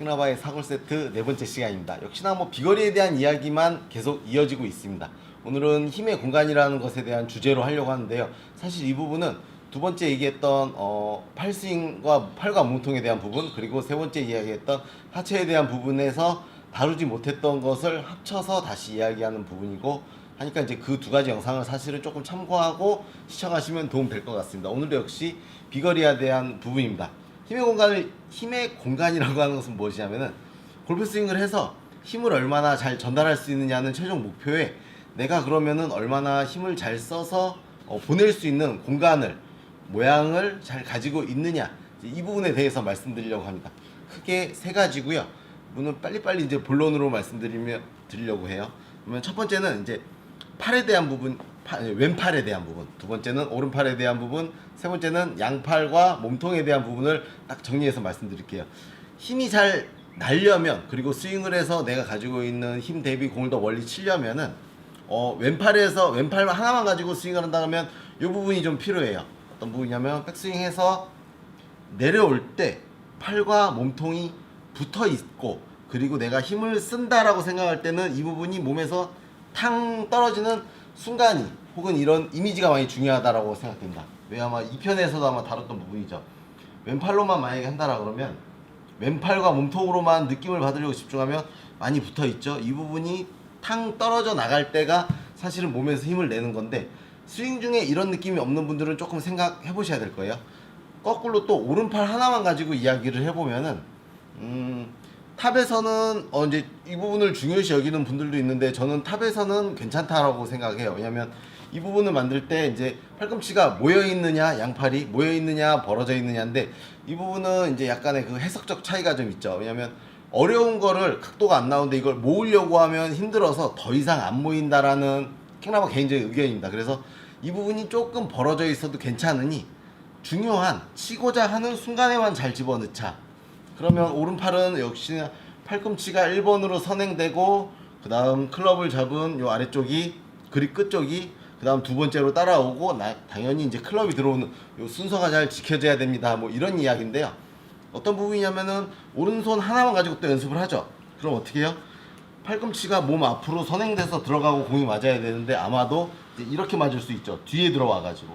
킹라바의 사골 세트 네 번째 시간입니다. 역시나 비거리에 대한 이야기만 계속 이어지고 있습니다. 오늘은 힘의 공간이라는 것에 대한 주제로 하려고 하는데요. 사실 이 부분은 두 번째 얘기했던 팔스윙과 팔과 몸통에 대한 부분, 그리고 세 번째 이야기했던 하체에 대한 부분에서 다루지 못했던 것을 합쳐서 다시 이야기하는 부분이고 하니까 이제 그 두 가지 영상을 사실은 조금 참고하고 시청하시면 도움 될 것 같습니다. 오늘도 역시 비거리에 대한 부분입니다. 힘의 공간이라고 하는 것은 무엇이냐면은 골프 스윙을 해서 힘을 얼마나 잘 전달할 수 있느냐는 최종 목표에 내가 그러면은 얼마나 힘을 잘 써서 보낼 수 있는 공간을 모양을 잘 가지고 있느냐, 이 부분에 대해서 말씀드리려고 합니다. 크게 세 가지고요. 이분은 빨리빨리 이제 본론으로 드리려고 해요. 그러면 첫 번째는 이제 팔에 대한 부분, 왼팔에 대한 부분, 두 번째는 오른팔에 대한 부분, 세 번째는 양팔과 몸통에 대한 부분을 딱 정리해서 말씀드릴게요. 힘이 잘 날려면, 그리고 스윙을 해서 내가 가지고 있는 힘 대비 공을 더 멀리 치려면은 왼팔 하나만 가지고 스윙을 한다면 이 부분이 좀 필요해요. 어떤 부분이냐면 백스윙해서 내려올 때 팔과 몸통이 붙어 있고, 그리고 내가 힘을 쓴다라고 생각할 때는 이 부분이 몸에서 탕 떨어지는 순간이, 혹은 이런 이미지가 많이 중요하다라고 생각됩니다. 왜 아마 2편에서도 아마 다뤘던 부분이죠. 왼팔로만 만약에 한다라 그러면 왼팔과 몸통으로만 느낌을 받으려고 집중하면 많이 붙어 있죠. 이 부분이 탕 떨어져 나갈 때가 사실은 몸에서 힘을 내는 건데, 스윙 중에 이런 느낌이 없는 분들은 조금 생각해 보셔야 될 거예요. 거꾸로 또 오른팔 하나만 가지고 이야기를 해보면은 탑에서는 이제 이 부분을 중요시 여기는 분들도 있는데, 저는 탑에서는 괜찮다라고 생각해요. 왜냐면 이 부분을 만들 때 이제 팔꿈치가 모여 있느냐, 양팔이 모여 있느냐, 벌어져 있느냐인데, 이 부분은 이제 약간의 그 해석적 차이가 좀 있죠. 왜냐면 어려운 거를 각도가 안 나오는데 이걸 모으려고 하면 힘들어서 더 이상 안 모인다라는 킹라바 개인적인 의견입니다. 그래서 이 부분이 조금 벌어져 있어도 괜찮으니 중요한 치고자 하는 순간에만 잘 집어넣자. 그러면 오른팔은 역시나 팔꿈치가 1번으로 선행되고, 그 다음 클럽을 잡은 요 아래쪽이, 그립 끝쪽이 그 다음 두 번째로 따라오고, 당연히 이제 클럽이 들어오는 요 순서가 잘 지켜져야 됩니다. 이런 이야기인데요. 어떤 부분이냐면은 오른손 하나만 가지고 또 연습을 하죠. 그럼 어떻게 해요? 팔꿈치가 몸 앞으로 선행돼서 들어가고 공이 맞아야 되는데, 아마도 이제 이렇게 맞을 수 있죠. 뒤에 들어와 가지고.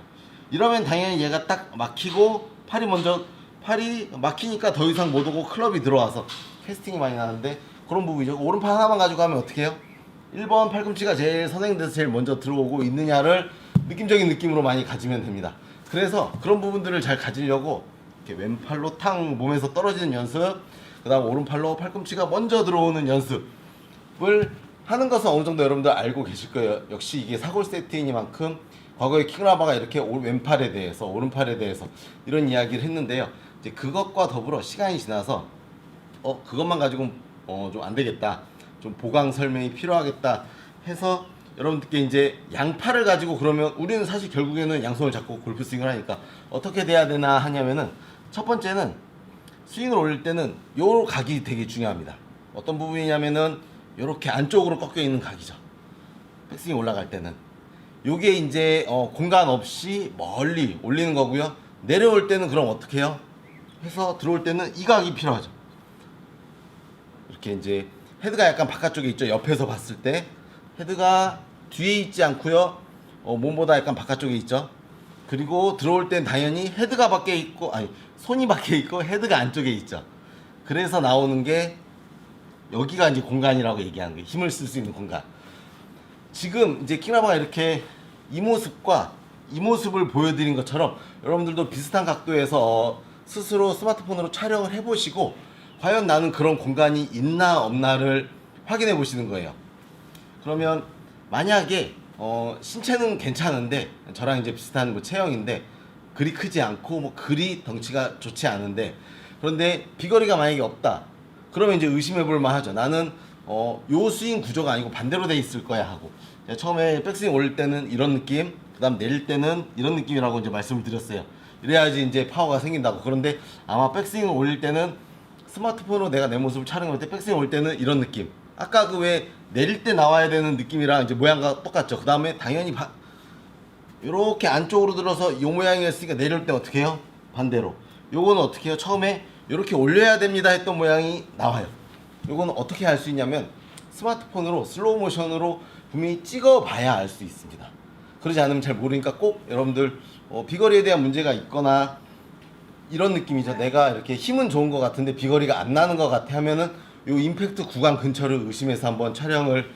이러면 당연히 얘가 딱 막히고, 팔이 막히니까 더 이상 못 오고 클럽이 들어와서 캐스팅이 많이 나는데, 그런 부분이죠. 오른팔 하나만 가지고 하면 어떻게 해요? 1번 팔꿈치가 제일 선행돼서 제일 먼저 들어오고 있느냐를 느낌적인 느낌으로 많이 가지면 됩니다. 그래서 그런 부분들을 잘 가지려고 이렇게 왼팔로 탕 몸에서 떨어지는 연습, 그 다음 오른팔로 팔꿈치가 먼저 들어오는 연습을 하는 것은 어느 정도 여러분들 알고 계실 거예요. 역시 이게 사골 세트이니만큼 과거에 킹라바가 이렇게 왼팔에 대해서, 오른팔에 대해서 이런 이야기를 했는데요. 이제 그것과 더불어 시간이 지나서 그것만 가지고 좀 안 되겠다, 좀 보강 설명이 필요하겠다 해서 여러분들께 이제 양팔을 가지고, 그러면 우리는 사실 결국에는 양손을 잡고 골프 스윙을 하니까 어떻게 돼야 되나 하냐면은, 첫 번째는 스윙을 올릴 때는 요 각이 되게 중요합니다. 어떤 부분이냐면은 요렇게 안쪽으로 꺾여 있는 각이죠. 백스윙 올라갈 때는 요게 이제 공간 없이 멀리 올리는 거고요. 내려올 때는 그럼 어떻게 해요? 해서 들어올 때는 이 각이 필요하죠. 이렇게 이제 헤드가 약간 바깥쪽에 있죠. 옆에서 봤을 때 헤드가 뒤에 있지 않고요, 몸보다 약간 바깥쪽에 있죠. 그리고 들어올 땐 당연히 헤드가 밖에 있고, 아니 손이 밖에 있고 헤드가 안쪽에 있죠. 그래서 나오는 게 여기가 이제 공간이라고 얘기하는 거예요. 힘을 쓸 수 있는 공간. 지금 이제 킹라바가 이렇게 이 모습과 이 모습을 보여드린 것처럼 여러분들도 비슷한 각도에서 스스로 스마트폰으로 촬영을 해보시고, 과연 나는 그런 공간이 있나 없나를 확인해 보시는 거예요. 그러면 만약에 신체는 괜찮은데, 저랑 이제 비슷한 체형인데 그리 크지 않고 그리 덩치가 좋지 않은데, 그런데 비거리가 만약에 없다, 그러면 이제 의심해 볼 만하죠. 나는 요 스윙 구조가 아니고 반대로 돼 있을 거야 하고, 제가 처음에 백스윙 올릴 때는 이런 느낌, 그 다음 내릴 때는 이런 느낌이라고 이제 말씀을 드렸어요. 이래야지 이제 파워가 생긴다고. 그런데 아마 백스윙을 올릴 때는 스마트폰으로 내가 내 모습을 촬영할 때 백스윙 올 때는 이런 느낌, 아까 그 왜 내릴 때 나와야 되는 느낌이랑 이제 모양과 똑같죠. 그 다음에 당연히 이렇게 안쪽으로 들어서 이 모양이었으니까 내릴 때 어떻게 해요? 반대로. 요거는 어떻게 해요? 처음에 이렇게 올려야 됩니다 했던 모양이 나와요. 이건 어떻게 할 수 있냐면 스마트폰으로 슬로우 모션으로 분명히 찍어 봐야 알 수 있습니다. 그러지 않으면 잘 모르니까 꼭 여러분들 비거리에 대한 문제가 있거나 이런 느낌이죠. 내가 이렇게 힘은 좋은 것 같은데 비거리가 안 나는 것 같아 하면은 요 임팩트 구간 근처를 의심해서 한번 촬영을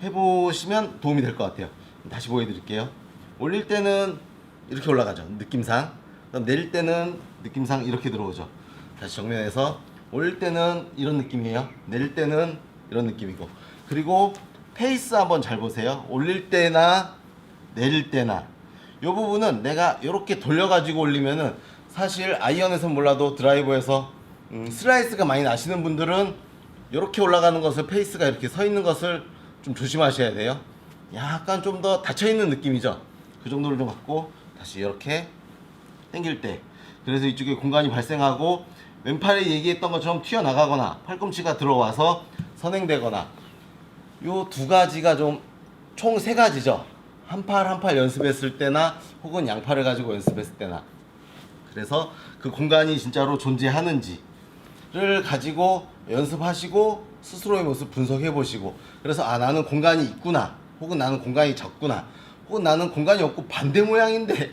해보시면 도움이 될 것 같아요. 다시 보여드릴게요. 올릴 때는 이렇게 올라가죠, 느낌상. 그럼 내릴 때는 느낌상 이렇게 들어오죠. 다시 정면에서 올릴 때는 이런 느낌이에요. 내릴 때는 이런 느낌이고, 그리고 페이스 한번 잘 보세요. 올릴 때나 내릴 때나 이 부분은 내가 이렇게 돌려가지고 올리면은 사실 아이언에서 몰라도 드라이버에서 슬라이스가 많이 나시는 분들은 이렇게 올라가는 것을, 페이스가 이렇게 서 있는 것을 좀 조심하셔야 돼요. 약간 좀 더 닫혀 있는 느낌이죠. 그 정도를 좀 갖고 다시 이렇게 당길 때, 그래서 이쪽에 공간이 발생하고 왼팔에 얘기했던 것처럼 튀어나가거나 팔꿈치가 들어와서 선행되거나, 요 두 가지가 좀, 총 세 가지죠. 한 팔 한 팔 연습했을 때나 혹은 양팔을 가지고 연습했을 때나, 그래서 그 공간이 진짜로 존재하는지를 가지고 연습하시고 스스로의 모습 분석해 보시고, 그래서 아, 나는 공간이 있구나, 혹은 나는 공간이 적구나, 혹은 나는 공간이 없고 반대 모양인데,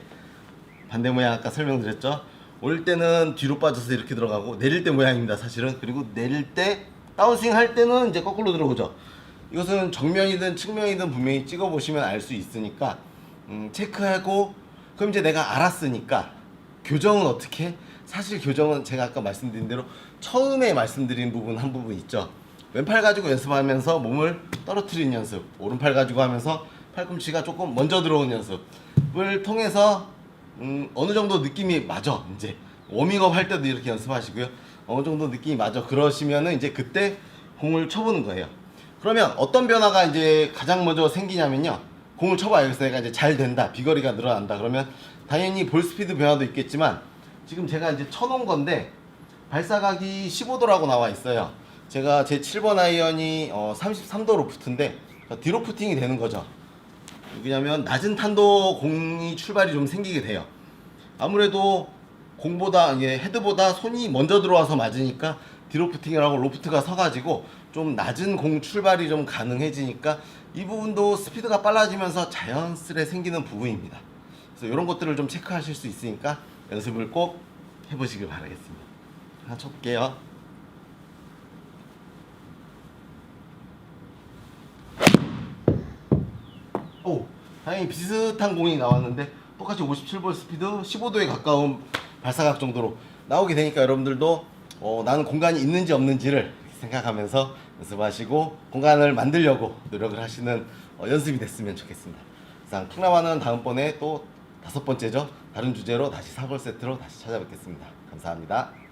반대 모양 아까 설명드렸죠. 올릴 때는 뒤로 빠져서 이렇게 들어가고 내릴 때 모양입니다 사실은. 그리고 내릴 때 다운스윙 할 때는 이제 거꾸로 들어오죠. 이것은 정면이든 측면이든 분명히 찍어 보시면 알 수 있으니까 체크하고, 그럼 이제 내가 알았으니까 교정은 어떻게? 사실 교정은 제가 아까 말씀드린 대로 처음에 말씀드린 부분 한 부분 있죠. 왼팔 가지고 연습하면서 몸을 떨어뜨리는 연습, 오른팔 가지고 하면서 팔꿈치가 조금 먼저 들어오는 연습을 통해서 어느 정도 느낌이 맞아. 이제 워밍업 할 때도 이렇게 연습하시고요. 어느 정도 느낌이 맞아. 그러시면은 이제 그때 공을 쳐보는 거예요. 그러면 어떤 변화가 이제 가장 먼저 생기냐면요. 공을 쳐봐야겠어. 내가 이제 잘 된다, 비거리가 늘어난다. 그러면 당연히 볼 스피드 변화도 있겠지만, 지금 제가 이제 쳐놓은 건데 발사각이 15도라고 나와 있어요. 제가 제 7번 아이언이 33도 로프트인데 뒤로 푸팅이 되는 거죠. 왜냐면 낮은 탄도 공이 출발이 좀 생기게 돼요. 아무래도 공보다, 이게 헤드보다 손이 먼저 들어와서 맞으니까 뒤로 푸팅을 하고 로프트가 서가지고 좀 낮은 공 출발이 좀 가능해지니까 이 부분도 스피드가 빨라지면서 자연스레 생기는 부분입니다. 그래서 이런 것들을 좀 체크하실 수 있으니까 연습을 꼭 해보시길 바라겠습니다. 하나 쳐볼게요. 오, 다행히 비슷한 공이 나왔는데 똑같이 57볼 스피드 15도에 가까운 발사각 정도로 나오게 되니까 여러분들도 나는 공간이 있는지 없는지를 생각하면서 연습하시고 공간을 만들려고 노력을 하시는 연습이 됐으면 좋겠습니다. 이상 킹라마는 다음번에 또 5번째죠. 다른 주제로 다시 4볼 세트로 다시 찾아뵙겠습니다. 감사합니다.